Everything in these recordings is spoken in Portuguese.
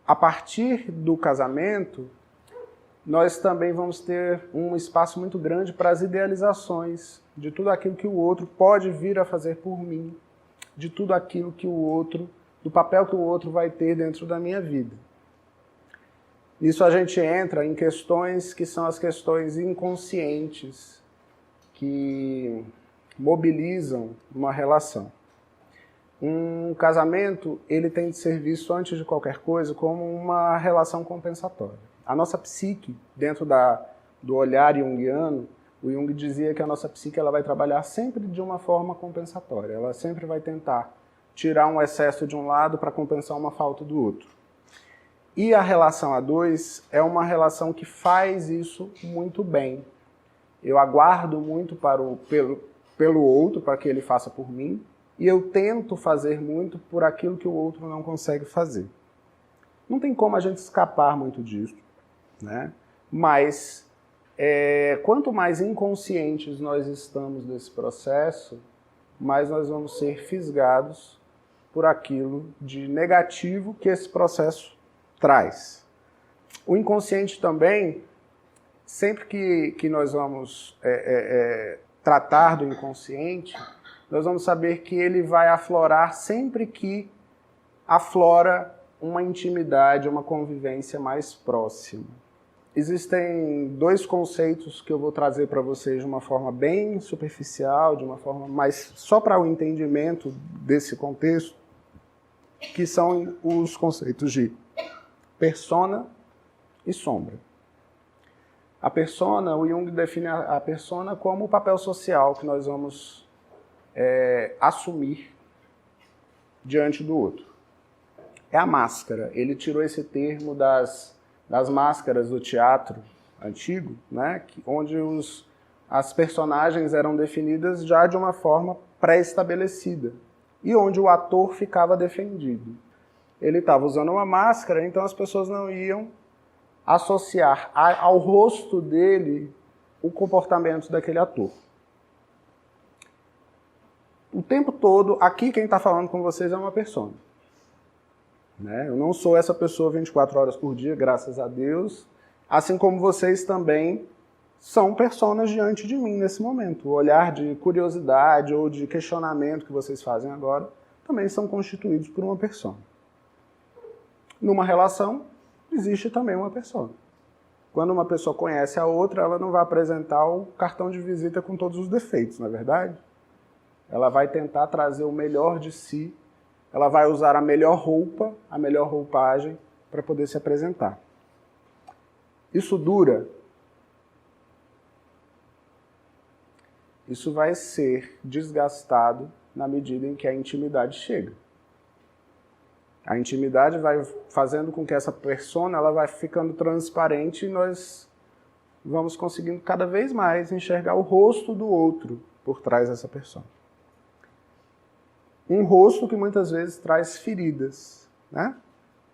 a partir do casamento, nós também vamos ter um espaço muito grande para as idealizações de tudo aquilo que o outro pode vir a fazer por mim, de tudo aquilo que o outro, do papel que o outro vai ter dentro da minha vida. Nisso a gente entra em questões que são as questões inconscientes que mobilizam uma relação. Um casamento, ele tem de ser visto, antes de qualquer coisa, como uma relação compensatória. A nossa psique, dentro do olhar junguiano, o Jung dizia que a nossa psique ela vai trabalhar sempre de uma forma compensatória. Ela sempre vai tentar tirar um excesso de um lado para compensar uma falta do outro. E a relação a dois é uma relação que faz isso muito bem. Eu aguardo muito pelo outro, para que ele faça por mim, e eu tento fazer muito por aquilo que o outro não consegue fazer. Não tem como a gente escapar muito disso, né? Mas quanto mais inconscientes nós estamos desse processo, mais nós vamos ser fisgados por aquilo de negativo que esse processo traz. O inconsciente também, sempre que nós vamos tratar do inconsciente, nós vamos saber que ele vai aflorar sempre que aflora uma intimidade, uma convivência mais próxima. Existem dois conceitos que eu vou trazer para vocês de uma forma bem superficial, de uma forma mais só para o entendimento desse contexto, que são os conceitos de persona e sombra. A persona, o Jung define a persona como o papel social que nós vamos assumir diante do outro. É a máscara. Ele tirou esse termo das máscaras do teatro antigo, né, onde as personagens eram definidas já de uma forma pré-estabelecida e onde o ator ficava defendido. Ele estava usando uma máscara, então as pessoas não iam associar ao rosto dele o comportamento daquele ator. O tempo todo, aqui quem está falando com vocês é uma persona. Né? Eu não sou essa pessoa 24 horas por dia, graças a Deus, assim como vocês também são personas diante de mim nesse momento. O olhar de curiosidade ou de questionamento que vocês fazem agora também são constituídos por uma persona. Numa relação, existe também uma persona. Quando uma pessoa conhece a outra, ela não vai apresentar o cartão de visita com todos os defeitos, não é verdade? Ela vai tentar trazer o melhor de si, ela vai usar a melhor roupa, a melhor roupagem para poder se apresentar. Isso dura? Isso vai ser desgastado na medida em que a intimidade chega. A intimidade vai fazendo com que essa persona ela vai ficando transparente e nós vamos conseguindo cada vez mais enxergar o rosto do outro por trás dessa persona. Um rosto que muitas vezes traz feridas, né?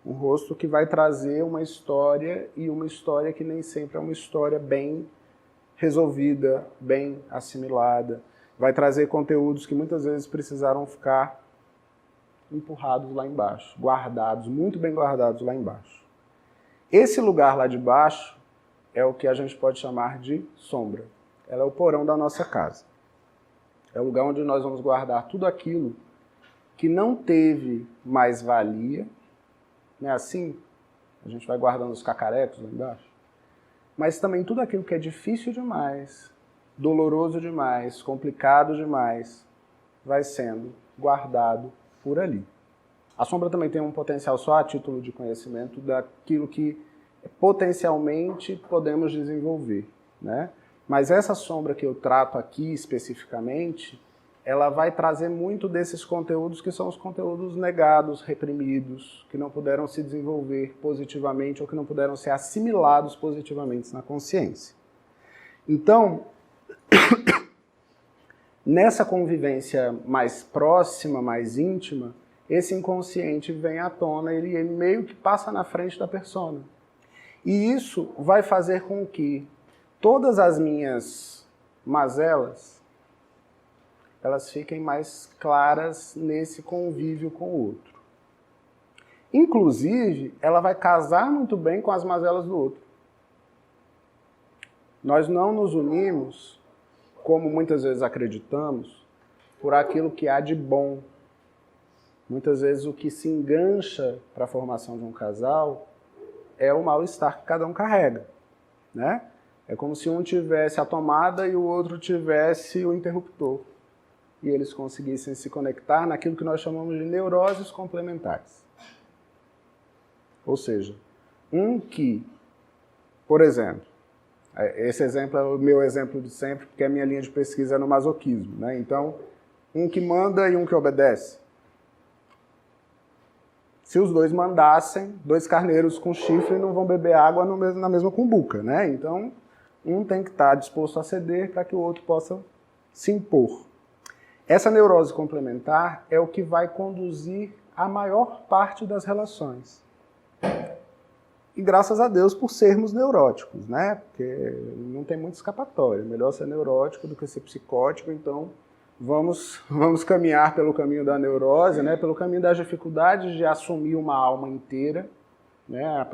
Um rosto que vai trazer uma história e uma história que nem sempre é uma história bem resolvida, bem assimilada. Vai trazer conteúdos que muitas vezes precisaram ficar empurrados lá embaixo, guardados, muito bem guardados lá embaixo. Esse lugar lá de baixo é o que a gente pode chamar de sombra. Ela é o porão da nossa casa. É o lugar onde nós vamos guardar tudo aquilo que não teve mais valia, não é assim? A gente vai guardando os cacarecos lá embaixo. Mas também tudo aquilo que é difícil demais, doloroso demais, complicado demais, vai sendo guardado por ali. A sombra também tem um potencial só a título de conhecimento daquilo que potencialmente podemos desenvolver, né? Mas essa sombra que eu trato aqui especificamente, ela vai trazer muito desses conteúdos que são os conteúdos negados, reprimidos, que não puderam se desenvolver positivamente ou que não puderam ser assimilados positivamente na consciência. Então, nessa convivência mais próxima, mais íntima, esse inconsciente vem à tona, ele meio que passa na frente da persona. E isso vai fazer com que todas as minhas mazelas, elas fiquem mais claras nesse convívio com o outro. Inclusive, ela vai casar muito bem com as mazelas do outro. Nós não nos unimos, como muitas vezes acreditamos, por aquilo que há de bom. Muitas vezes o que se engancha para a formação de um casal é o mal-estar que cada um carrega, né? É como se um tivesse a tomada e o outro tivesse o interruptor. E eles conseguissem se conectar naquilo que nós chamamos de neuroses complementares. Ou seja, um que, por exemplo, esse exemplo é o meu exemplo de sempre, porque a minha linha de pesquisa é no masoquismo, né? Então, um que manda e um que obedece. Se os dois mandassem, dois carneiros com chifre não vão beber água na mesma cumbuca, né? Então, um tem que estar disposto a ceder para que o outro possa se impor. Essa neurose complementar é o que vai conduzir a maior parte das relações. E graças a Deus por sermos neuróticos, né? Porque não tem muito escapatória. Melhor ser neurótico do que ser psicótico, então vamos caminhar pelo caminho da neurose, né? Pelo caminho das dificuldades de assumir uma alma inteira, né?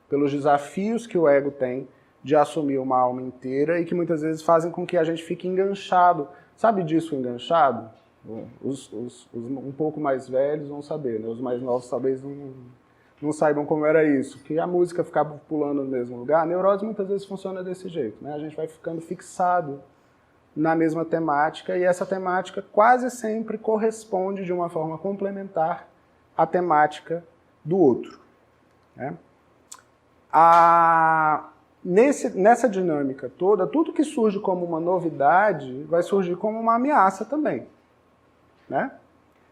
Pelos desafios que o ego tem de assumir uma alma inteira e que muitas vezes fazem com que a gente fique enganchado. Sabe disso, enganchado? Os um pouco mais velhos vão saber, né? Os mais novos talvez não saibam como era isso, que a música ficava pulando no mesmo lugar. A neurose muitas vezes funciona desse jeito, né? A gente vai ficando fixado na mesma temática e essa temática quase sempre corresponde de uma forma complementar à temática do outro, né? Nessa dinâmica toda, tudo que surge como uma novidade vai surgir como uma ameaça também, né?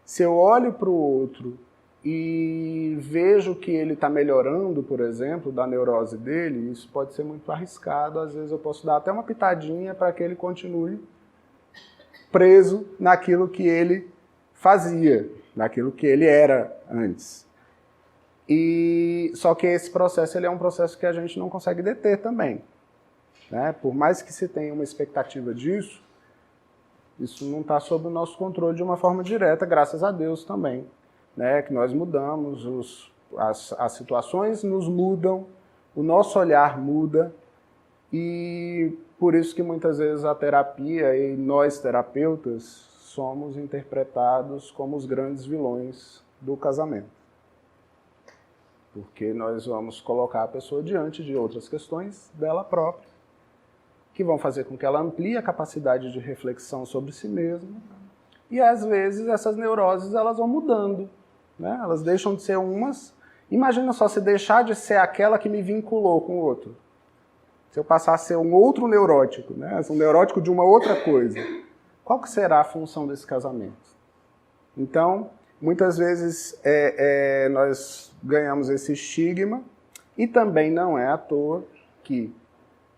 Se eu olho para o outro e vejo que ele está melhorando, por exemplo, da neurose dele, isso pode ser muito arriscado. Às vezes eu posso dar até uma pitadinha para que ele continue preso naquilo que ele fazia, naquilo que ele era antes. Só que esse processo ele é um processo que a gente não consegue deter também, né? Por mais que se tenha uma expectativa disso, isso não está sob o nosso controle de uma forma direta, graças a Deus também, né? Que nós mudamos, as situações nos mudam, o nosso olhar muda, e por isso que muitas vezes a terapia e nós terapeutas somos interpretados como os grandes vilões do casamento. Porque nós vamos colocar a pessoa diante de outras questões dela própria, que vão fazer com que ela amplie a capacidade de reflexão sobre si mesma, e às vezes essas neuroses elas vão mudando, né? Elas deixam de ser umas. Imagina só se deixar de ser aquela que me vinculou com o outro. Se eu passar a ser um outro neurótico, né? Um neurótico de uma outra coisa, qual que será a função desse casamento? Então, muitas vezes nós ganhamos esse estigma, e também não é à toa que,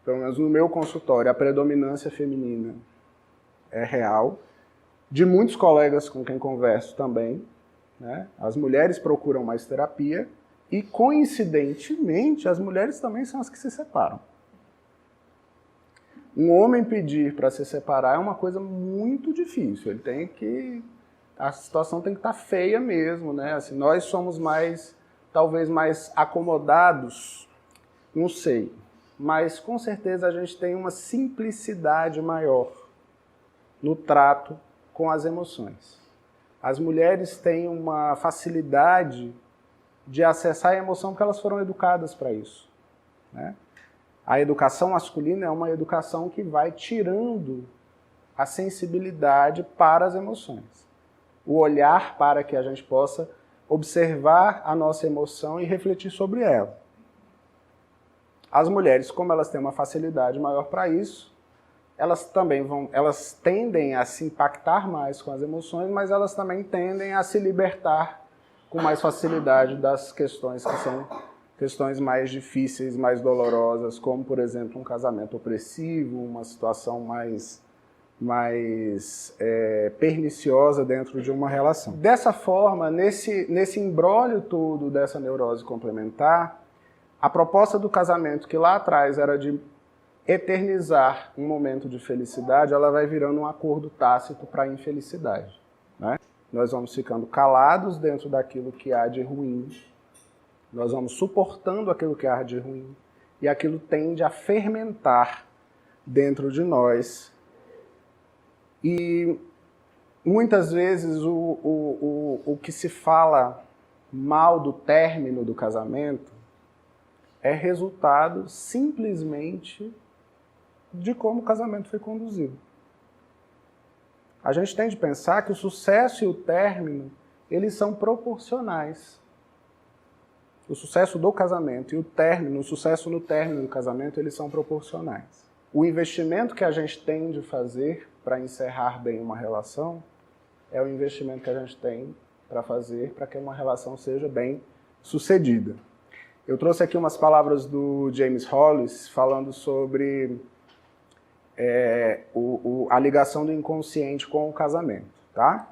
pelo menos no meu consultório, a predominância feminina é real. De muitos colegas com quem converso também, né? As mulheres procuram mais terapia e, coincidentemente, as mulheres também são as que se separam. Um homem pedir para se separar é uma coisa muito difícil. Ele tem que... A situação tem que estar feia mesmo, né? Assim, nós somos talvez mais acomodados, não sei, mas com certeza a gente tem uma simplicidade maior no trato com as emoções. As mulheres têm uma facilidade de acessar a emoção porque elas foram educadas para isso, né? A educação masculina é uma educação que vai tirando a sensibilidade para as emoções. O olhar para que a gente possa observar a nossa emoção e refletir sobre ela. As mulheres, como elas têm uma facilidade maior para isso, elas tendem a se impactar mais com as emoções, mas elas também tendem a se libertar com mais facilidade das questões que são questões mais difíceis, mais dolorosas, como, por exemplo, um casamento opressivo, uma situação mais perniciosa dentro de uma relação. Dessa forma, nesse imbróglio todo dessa neurose complementar, a proposta do casamento, que lá atrás era de eternizar um momento de felicidade, ela vai virando um acordo tácito para a infelicidade, né? Nós vamos ficando calados dentro daquilo que há de ruim Nós vamos suportando aquilo que há de ruim e aquilo tende a fermentar dentro de nós. E muitas vezes o que se fala mal do término do casamento é resultado simplesmente de como o casamento foi conduzido. A gente tem de pensar que o sucesso e o término, eles são proporcionais. O sucesso do casamento e o sucesso no término do casamento, eles são proporcionais. O investimento que a gente tem de fazer para encerrar bem uma relação é o investimento que a gente tem para fazer para que uma relação seja bem sucedida. Eu trouxe aqui umas palavras do James Hollis falando sobre a ligação do inconsciente com o casamento, tá?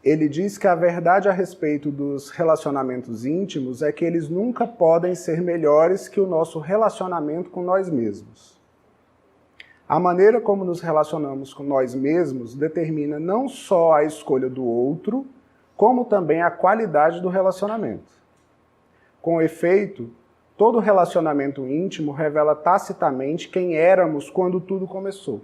Ele diz que a verdade a respeito dos relacionamentos íntimos é que eles nunca podem ser melhores que o nosso relacionamento com nós mesmos. A maneira como nos relacionamos com nós mesmos determina não só a escolha do outro, como também a qualidade do relacionamento. Com efeito, todo relacionamento íntimo revela tacitamente quem éramos quando tudo começou.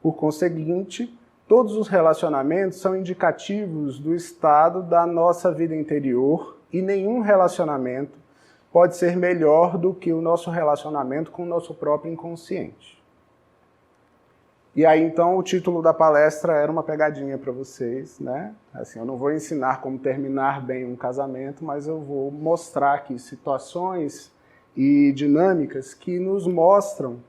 Por conseguinte, todos os relacionamentos são indicativos do estado da nossa vida interior e nenhum relacionamento pode ser melhor do que o nosso relacionamento com o nosso próprio inconsciente. E aí, então, o título da palestra era uma pegadinha para vocês, né? Assim, eu não vou ensinar como terminar bem um casamento, mas eu vou mostrar aqui situações e dinâmicas que nos mostram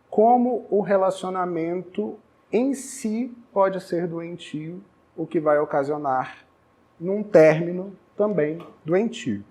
como o relacionamento em si pode ser doentio, o que vai ocasionar num término também doentio.